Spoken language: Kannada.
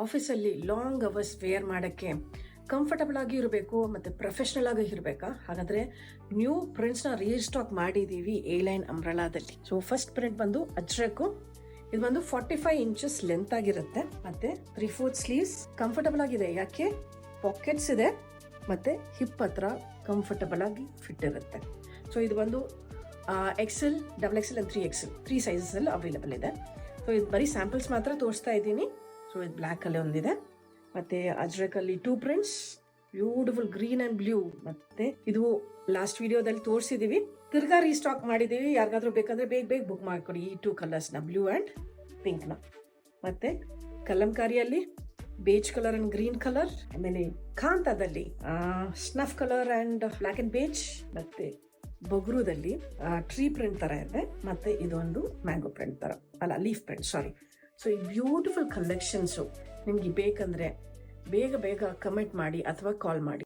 ಆಫೀಸಲ್ಲಿ ಲಾಂಗ್ ಅವರ್ಸ್ ವೇರ್ ಮಾಡೋಕ್ಕೆ ಕಂಫರ್ಟಬಲ್ ಆಗಿ ಇರಬೇಕು ಮತ್ತು ಪ್ರೊಫೆಷ್ನಲ್ ಆಗಿ ಇರಬೇಕಾ? ಹಾಗಾದರೆ ನ್ಯೂ ಪ್ರಿಂಟ್ಸ್ನ ರೀಸ್ಟಾಕ್ ಮಾಡಿದ್ದೀವಿ ಎ ಲೈನ್ ಅಂಬ್ರೆಲಾದಲ್ಲಿ. ಸೊ ಫಸ್ಟ್ ಪ್ರಿಂಟ್ ಬಂದು ಅಜ್ರಕ್ಕು. ಇದು ಬಂದು 45 ಇಂಚಸ್ ಲೆಂತ್ ಆಗಿರುತ್ತೆ ಮತ್ತು 3/4 ಸ್ಲೀವ್ಸ್. ಕಂಫರ್ಟಬಲ್ ಆಗಿದೆ, ಯಾಕೆ ಪಾಕೆಟ್ಸ್ ಇದೆ ಮತ್ತು ಹಿಪ್ ಹತ್ರ ಕಂಫರ್ಟಬಲ್ ಆಗಿ ಫಿಟ್ ಇರುತ್ತೆ. ಸೊ ಇದು ಬಂದು XL, XXL and 3XL 3 ಸೈಜಸಲ್ಲಿ available ಇದೆ. ಸೊ ಇದು ಬರೀ ಸ್ಯಾಂಪಲ್ಸ್ ಮಾತ್ರ ತೋರಿಸ್ತಾ ಇದ್ದೀನಿ. ಸೊ ಇದು ಬ್ಲ್ಯಾಕಲ್ಲಿ ಒಂದಿದೆ ಮತ್ತು ಅಜ್ರಕಲ್ಲಿ 2 prints, beautiful green and blue. ಮತ್ತು ಇದು ಲಾಸ್ಟ್ ವಿಡಿಯೋದಲ್ಲಿ ತೋರಿಸಿದ್ದೀವಿ, ತಿರ್ಗಾ ರೀಸ್ಟಾಕ್ ಮಾಡಿದ್ದೀವಿ. ಯಾರಿಗಾದ್ರೂ ಬೇಕಾದರೆ ಬೇಗ ಬುಕ್ ಮಾಡಿಕೊಡಿ ಈ 2 ಕಲರ್ಸ್ನ, ಬ್ಲೂ ಆ್ಯಂಡ್ ಪಿಂಕ್ನ. ಮತ್ತು ಕಲಂಕಾರಿಯಲ್ಲಿ beige colour and green colour, ಆಮೇಲೆ ಕಾಂತಾದಲ್ಲಿ snuff colour and black and beige, ಮತ್ತು ಬೊಗ್ರೂದಲ್ಲಿ ಟ್ರೀ ಪ್ರಿಂಟ್ ಥರ ಇದೆ, ಮತ್ತು ಇದೊಂದು ಮ್ಯಾಂಗೋ ಪ್ರಿಂಟ್ ಥರ, ಅಲ್ಲ ಲೀಫ್ ಪ್ರಿಂಟ್, ಸಾರಿ. ಸೊ ಈ ಬ್ಯೂಟಿಫುಲ್ ಕಲೆಕ್ಷನ್ಸು ನಿಮಗೆ ಬೇಕಂದರೆ ಬೇಗ ಕಮೆಂಟ್ ಮಾಡಿ ಅಥವಾ ಕಾಲ್ ಮಾಡಿ.